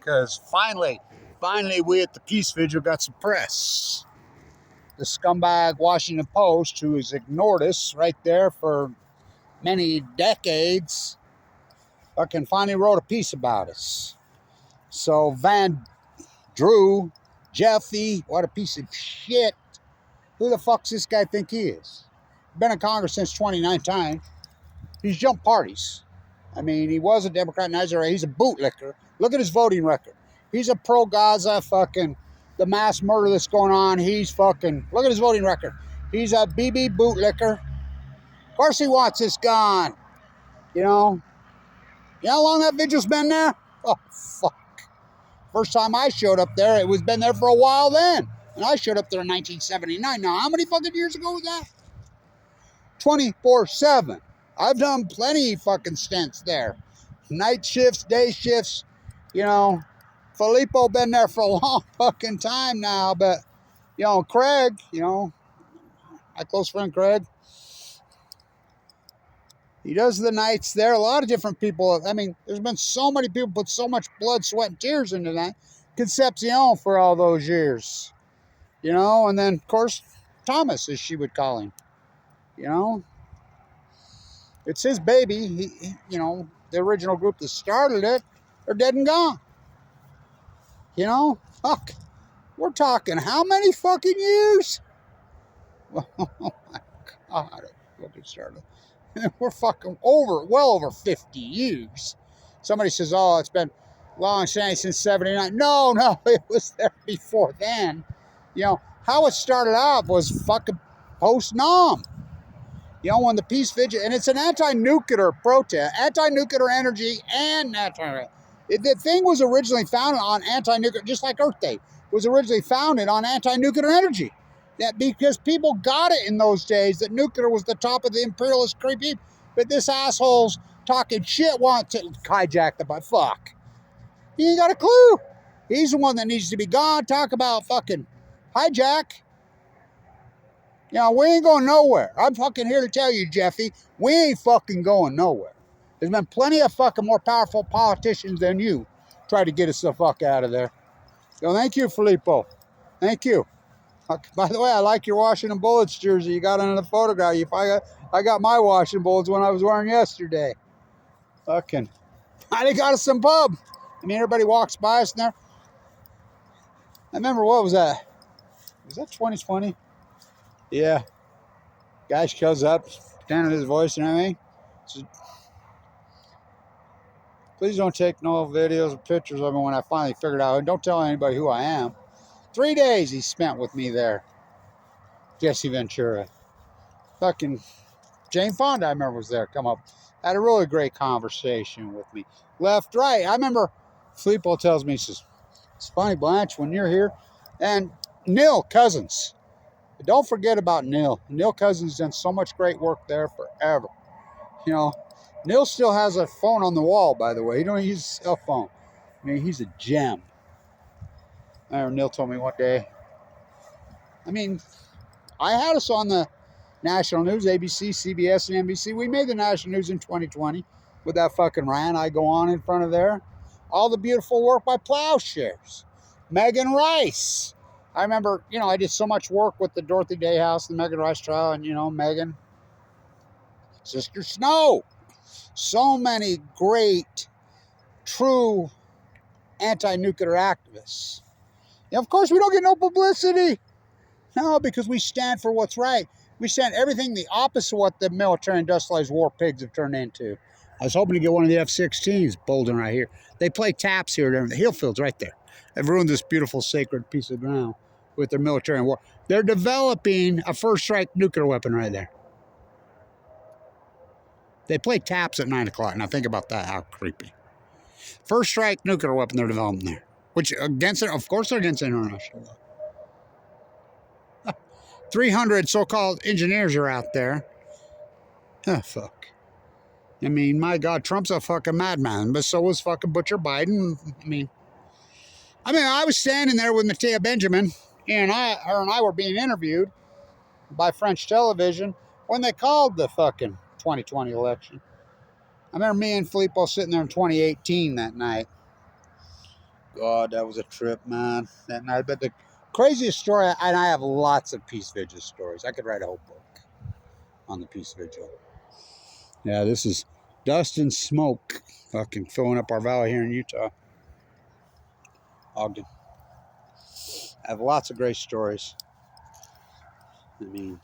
because finally we at the Peace Vigil got some press. The scumbag Washington Post, who has ignored us right there for many decades, fucking finally wrote a piece about us. So Van Drew, Jeffy, what a piece of shit. Who the fuck's this guy think he is? Been in Congress since 2019. He's jumped parties. I mean, he was a Democrat, now he's a bootlicker. Look at his voting record. He's a pro-Gaza fucking, the mass murder that's going on. He's fucking, look at his voting record. He's a BB bootlicker. Of course he wants this gone. You know how long that vigil's been there? Oh, fuck. First time I showed up there, it was been there for a while then. And I showed up there in 1979. Now, how many fucking years ago was that? 24/7. I've done plenty fucking stints there. Night shifts, day shifts. You know, Filippo been there for a long fucking time now. But, you know, Craig, you know, my close friend Craig, he does the nights there. A lot of different people. I mean, there's been so many people put so much blood, sweat, and tears into that Concepcion for all those years. You know, and then, of course, Thomas, as she would call him. You know, it's his baby. He, you know, the original group that started it are dead and gone. You know, fuck. We're talking how many fucking years? Oh my God. Look at started. We're fucking well over 50 years. Somebody says, oh, it's been long since 79. No, it was there before then. You know, how it started out was fucking post-Nam. You know, when the Peace Vigil, and it's an anti-nuclear protest, anti-nuclear energy and natural. The thing was originally founded on anti-nuclear, just like Earth Day, was originally founded on anti-nuclear energy. That because people got it in those days that nuclear was the top of the imperialist creepy, but this asshole's talking shit want to hijack the butt. Fuck. He ain't got a clue. He's the one that needs to be gone. Talk about fucking hijack. You know, we ain't going nowhere. I'm fucking here to tell you, Jeffy, we ain't fucking going nowhere. There's been plenty of fucking more powerful politicians than you try to get us the fuck out of there. So thank you, Filippo. Thank you. By the way, I like your Washington Bullets jersey you got on the photograph. I got my Washington Bullets when I was wearing yesterday. Fucking, I got us some pub. I mean, everybody walks by us in there. I remember, what was that? Was that 2020? Yeah. Guy shows up, standing his voice and everything. So, please don't take no videos or pictures of me when I finally figured out. And don't tell anybody who I am. 3 days he spent with me there. Jesse Ventura. Fucking Jane Fonda, I remember, was there. Come up. Had a really great conversation with me. Left, right. I remember Filippo tells me, he says, it's funny, Blanche, when you're here. And Neil Cousins. Don't forget about Neil. Neil Cousins done so much great work there forever. You know, Neil still has a phone on the wall, by the way. He don't use a cell phone. I mean, he's a gem. I remember Neil told me one day. I mean, I had us on the national news, ABC, CBS, and NBC. We made the national news in 2020 with that fucking rant I go on in front of there. All the beautiful work by Plowshares. Megan Rice. I remember, you know, I did so much work with the Dorothy Day House, the Megan Rice trial, and, you know, Megan. Sister Snow. So many great, true anti-nuclear activists. And of course, we don't get no publicity. No, because we stand for what's right. We stand everything the opposite of what the military-industrialized war pigs have turned into. I was hoping to get one of the F-16s, Bolden, right here. They play taps here. The Hillfield's right there. They've ruined this beautiful, sacred piece of ground with their military and war. They're developing a first-strike nuclear weapon right there. They play taps at 9 o'clock. Now think about that, how creepy. First-strike nuclear weapon they're developing there. Which, against it, of course they're against international law. 300 so-called engineers are out there. Oh, fuck. I mean, my God, Trump's a fucking madman, but so was fucking Butcher Biden. I mean, I was standing there with Mattea Benjamin, and her and I were being interviewed by French television when they called the fucking 2020 election. I remember me and Filippo sitting there in 2018 that night. God, that was a trip, man. But the craziest story, and I have lots of Peace Vigil stories. I could write a whole book on the Peace Vigil. Yeah, this is dust and smoke fucking filling up our valley here in Utah. Ogden. I have lots of great stories. I mean,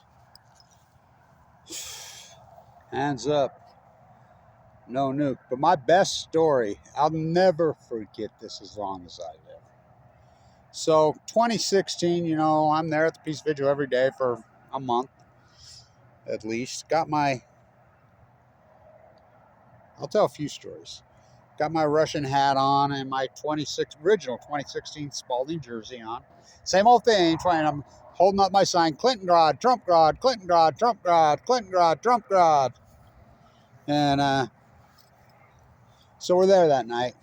hands up, no nuke. But my best story, I'll never forget this as long as I live. So 2016, you know, I'm there at the Peace Vigil every day for a month at least. I'll tell a few stories. Got my Russian hat on and my original 2016 Spalding jersey on. Same old thing, I'm holding up my sign, Clintongrad, Trumpgrad, Clintongrad, Trumpgrad, Clintongrad, Trumpgrad. And so we're there that night.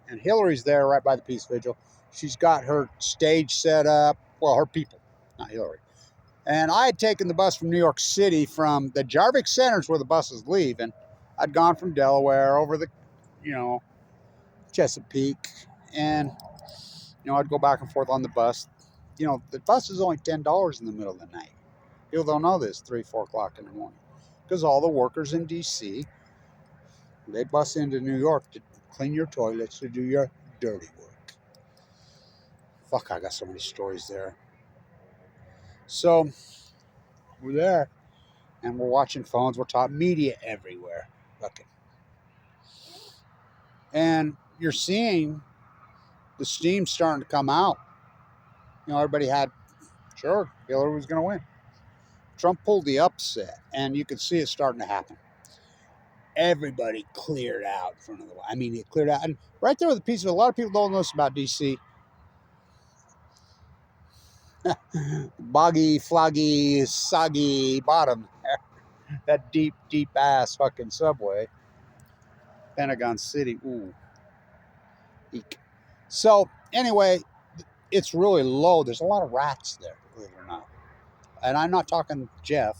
And Hillary's there right by the Peace Vigil. She's got her stage set up. Well, her people, not Hillary. And I had taken the bus from New York City from the Jarvik Center's where the buses leave. And I'd gone from Delaware over the, Chesapeake. And, I'd go back and forth on the bus. The bus is only $10 in the middle of the night. People don't know this, 3, 4 o'clock in the morning. Because all the workers in D.C., they bus into New York to clean your toilets, to do your dirty work. Fuck, I got so many stories there. So, we're there, and we're watching phones. We're talking media everywhere. Fucking. And you're seeing the steam starting to come out. Everybody had, sure, Hillary was going to win. Trump pulled the upset, and you could see it starting to happen. Everybody cleared out in front of the. I mean, it cleared out, and right there with the piece of. A lot of people don't know this about DC. Boggy, floggy, soggy bottom. That deep, deep ass fucking subway. Pentagon City. Ooh. Eek. So anyway, it's really low. There's a lot of rats there, believe it or not. And I'm not talking Jeff,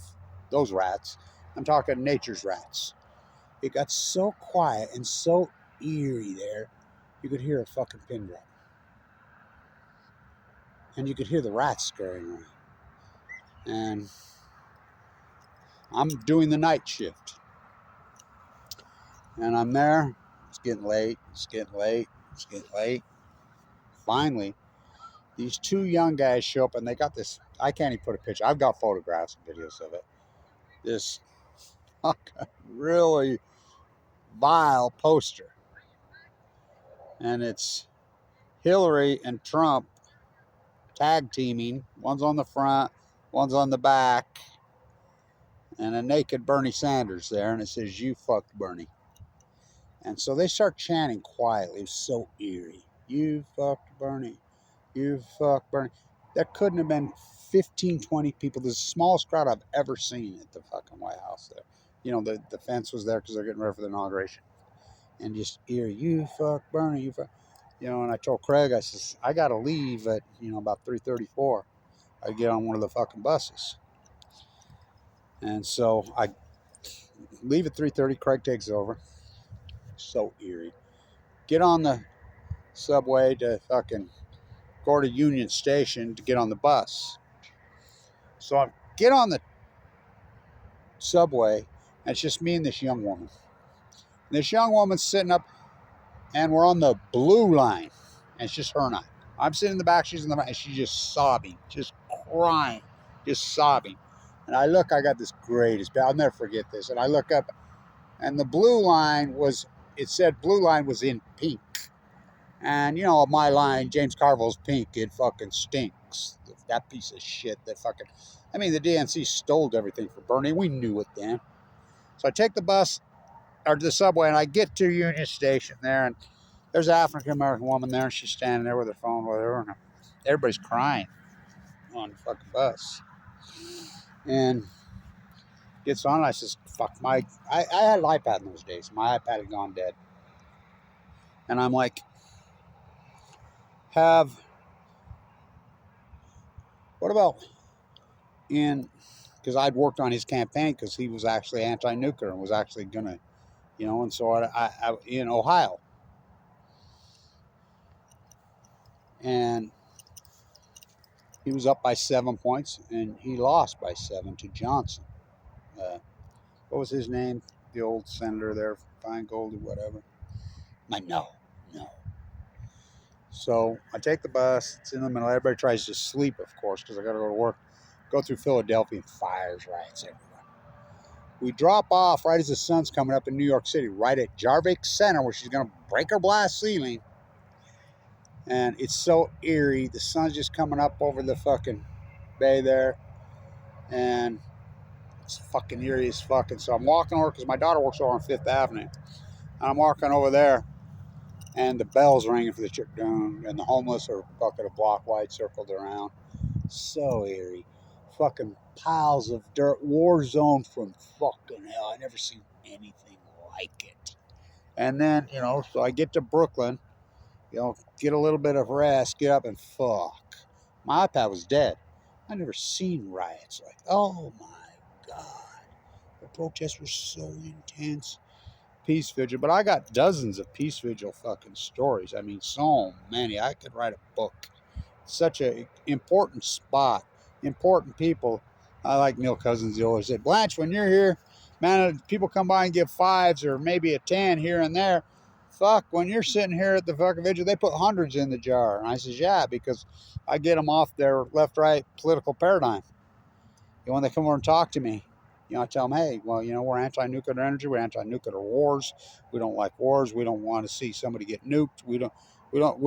those rats. I'm talking nature's rats. It got so quiet and so eerie there, you could hear a fucking pin drop. And you could hear the rats scurrying around. And I'm doing the night shift. And I'm there. It's getting late. It's getting late. It's getting late. Finally, these 2 young guys show up and they got this. I can't even put a picture. I've got photographs and videos of it. This really vile poster. And it's Hillary and Trump tag teaming. One's on the front, one's on the back, and a naked Bernie Sanders there. And it says, "You fucked Bernie." And so they start chanting quietly. It's so eerie. "You fucked Bernie. You fucked Bernie." There couldn't have been 15, 20 people. This is the smallest crowd I've ever seen at the fucking White House there. The fence was there because they're getting ready for the inauguration. And just eerie. "You fucked Bernie. You fuck." And I told Craig, I says, I got to leave at, about 3:34. I get on one of the fucking buses. And so I leave at 3:30. Craig takes over. So eerie. Get on the subway to fucking go to Union Station to get on the bus. So I get on the subway, and it's just me and this young woman. And this young woman's sitting up, and we're on the blue line, and it's just her and I. I'm sitting in the back, she's in the back, and she's just sobbing, just crying, just sobbing. And I look, I got this greatest, I'll never forget this. And I look up, and the blue line it said blue line was in pink. And, my line, James Carville's pink, it fucking stinks. That piece of shit that fucking, the DNC stole everything for Bernie. We knew it then. So I take the bus, or the subway, and I get to Union Station there, and there's an African-American woman there, and she's standing there with her phone with her, and everybody's crying on the fucking bus. And gets on, and I says, fuck, I had an iPad in those days. My iPad had gone dead. And I'm like, what about because I'd worked on his campaign because he was actually anti-nuclear and was actually going to, and so I in Ohio. And he was up by 7 points, and he lost by 7 to Johnson. What was his name? The old senator there, Feingold or whatever. No. So I take the bus. It's in the middle. Everybody tries to sleep, of course, because I got to go to work. Go through Philadelphia, and fires, riots everywhere. We drop off right as the sun's coming up in New York City, right at Jarvik Center, where she's going to break her glass ceiling. And it's so eerie. The sun's just coming up over the fucking bay there. And it's fucking eerie as fucking. So I'm walking over, because my daughter works over on Fifth Avenue. And I'm walking over there, and the bell's ringing for the church down, and the homeless are fucking a block wide circled around. So eerie. Fucking piles of dirt. War zone from fucking hell. I never seen anything like it. And then, so I get to Brooklyn, get a little bit of rest, get up, and fuck. My iPad was dead. I never seen riots like, oh my God. The protests were so intense. Peace Vigil. But I got dozens of Peace Vigil fucking stories. I mean, so many. I could write a book. Such a important spot, important people. I like Neil Cousins. He always said, Blanch, when you're here, man, people come by and give 5s or maybe a 10 here and there. Fuck, when you're sitting here at the fucking vigil, they put hundreds in the jar. And I says, yeah, because I get them off their left-right political paradigm. When they come over and talk to me, I tell them, hey, well, we're anti-nuclear energy, we're anti-nuclear wars. We don't like wars. We don't want to see somebody get nuked. We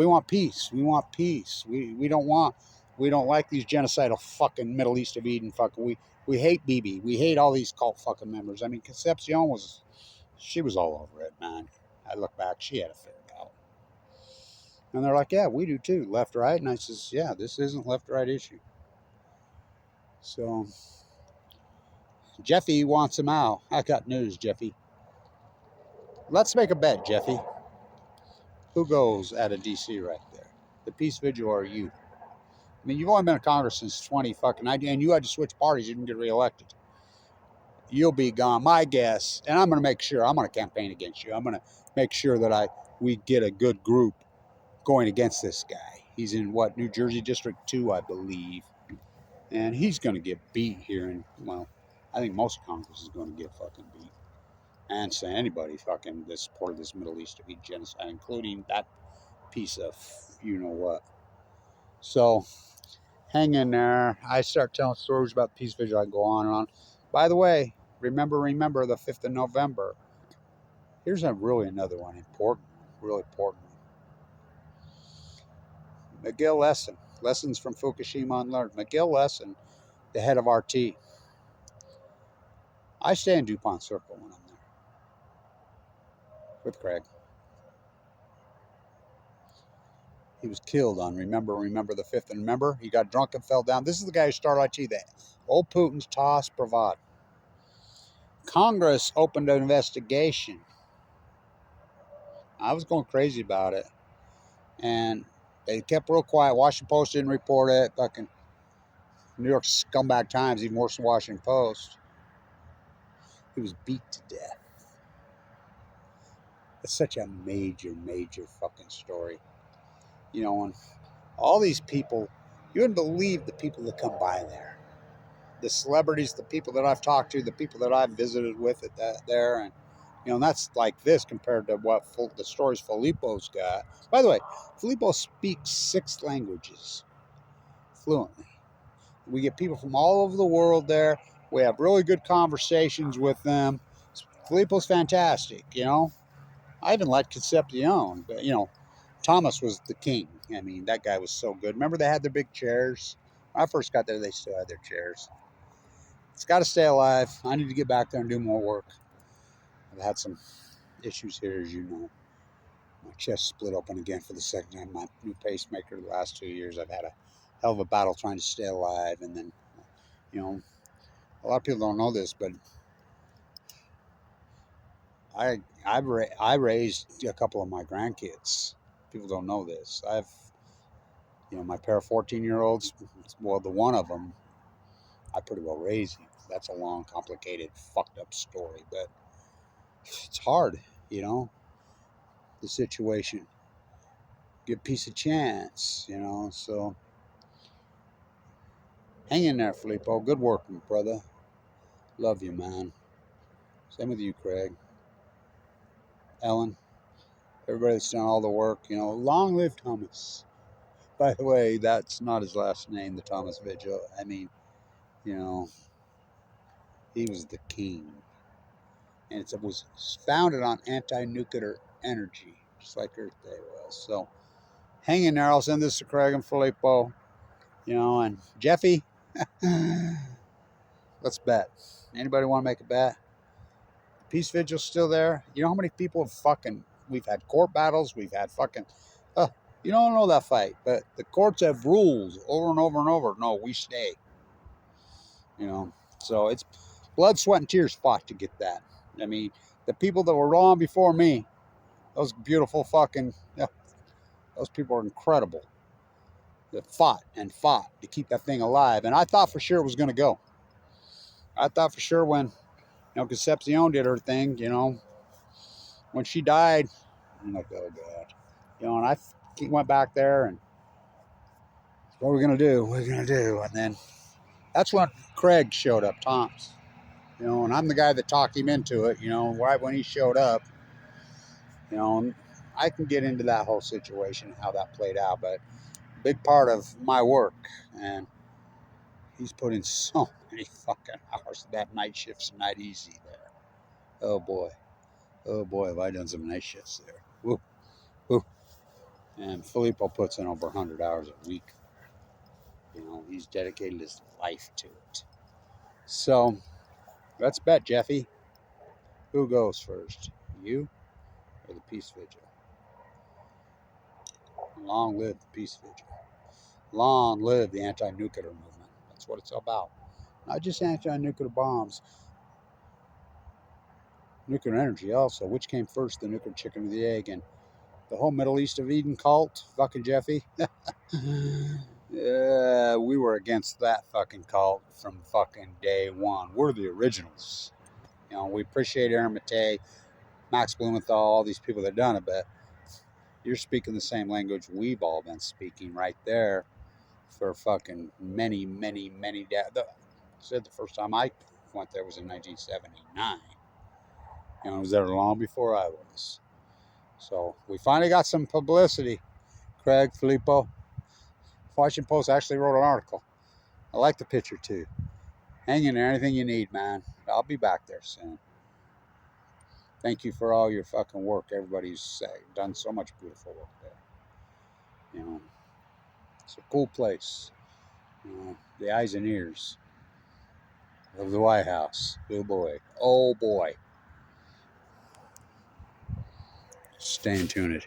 want peace. We want peace. We don't like these genocidal fucking Middle East of Eden fucking. We hate Bibi. We hate all these cult fucking members. I mean, Concepcion she was all over it, man. I look back, she had it figured out. And they're like, yeah, we do too, left, right. And I says, yeah, this isn't left, right issue. So Jeffy wants him out. I got news, Jeffy. Let's make a bet, Jeffy. Who goes out of DC right there? The Peace Vigil or you? I mean, you've only been in Congress since 20 fucking 90, and you had to switch parties. You didn't get reelected. You'll be gone. My guess, and I'm going to make sure, I'm going to campaign against you. I'm going to make sure that we get a good group going against this guy. He's in New Jersey District 2, I believe. And he's going to get beat here. And, well, I think most of Congress is going to get fucking beat. And say anybody fucking that supported this Middle East genocide, including that piece of you-know-what. So, hang in there. I start telling stories about the Peace Vigil. I go on and on. By the way, remember the 5th of November. Here's another one, really important. McGill Lesson. Lessons from Fukushima Unlearned. McGill Lesson, the head of RT. I stay in DuPont Circle when I'm there with Craig. He was killed on Remember the 5th. And remember, he got drunk and fell down. This is the guy who started IT, the old Putin's toss Pravat. Congress opened an investigation. I was going crazy about it. And they kept real quiet. Washington Post didn't report it. Fucking New York scumbag Times, even worse than Washington Post. He was beat to death. It's such a major, major fucking story. And all these people, you wouldn't believe the people that come by there. The celebrities, the people that I've talked to, the people that I've visited with there. And that's like this compared to what the stories Filippo's got. By the way, Filippo speaks 6 languages fluently. We get people from all over the world there. We have really good conversations with them. Filippo's fantastic, I even liked Concepcion, but, Thomas was the king. I mean, that guy was so good. Remember they had their big chairs? When I first got there, they still had their chairs. It's got to stay alive. I need to get back there and do more work. I've had some issues here, as you know. My chest split open again for the second time. My new pacemaker the last 2 years. I've had a hell of a battle trying to stay alive. And then, a lot of people don't know this, but I raised a couple of my grandkids. People don't know this. My pair of 14-year-olds, well, the one of them, I pretty well raised him. That's a long, complicated, fucked up story, but it's hard, the situation. give peace a chance, you know. So hang in there, Filippo. Good work, my brother. Love you, man. Same with you, Craig. Ellen, everybody that's done all the work, you know. Long live Thomas. By the way, that's not his last name, the Thomas Vigil. I mean, you know, he was the king. And it was founded on anti-nuclear energy, just like Earth Day was. So hang in there. I'll send this to Craig and Filippo, you know, and Jeffy, let's bet. Anybody want to make a bet? Peace Vigil's still there. You know how many people have we've had court battles, we've had you don't know that fight, but the courts have rules over and over and over. No, we stay. You know, so it's blood, sweat, and tears fought to get that. I mean, the people that were on before me, those beautiful those people are incredible. That fought and fought to keep that thing alive. And I thought for sure it was going to go. I thought for sure when, Concepcion did her thing, when she died, I'm like, oh God. And I went back there and what are we going to do? What are we going to do? And then that's when Craig showed up, Tom's. And I'm the guy that talked him into it, right when he showed up. I can get into that whole situation, how that played out, but a big part of my work, and he's put in so many fucking hours. That night shift's not easy there. Oh boy, have I done some night shifts there. Woo, woo. And Filippo puts in over 100 hours a week. He's dedicated his life to it. So let's bet, Jeffy. Who goes first? You or the Peace Vigil? Long live the Peace Vigil. Long live the anti-nuclear movement. That's what it's about. Not just anti-nuclear bombs. Nuclear energy also. Which came first, the nuclear chicken or the egg? And the whole Middle East of Eden cult, fucking Jeffy. Yeah, we were against that fucking cult from fucking day one. We're the originals. We appreciate Aaron Matei, Max Blumenthal, all these people that done it, but you're speaking the same language we've all been speaking right there for fucking many, many, many said the first time I went there was in 1979. I was there long before I was. So we finally got some publicity. Craig, Filippo, Washington Post actually wrote an article. I like the picture too. Hang in there, anything you need, man. I'll be back there soon. Thank you for all your fucking work. Everybody's done so much beautiful work there. It's a cool place. The eyes and ears of the White House. Oh boy. Oh boy. Stay tuned.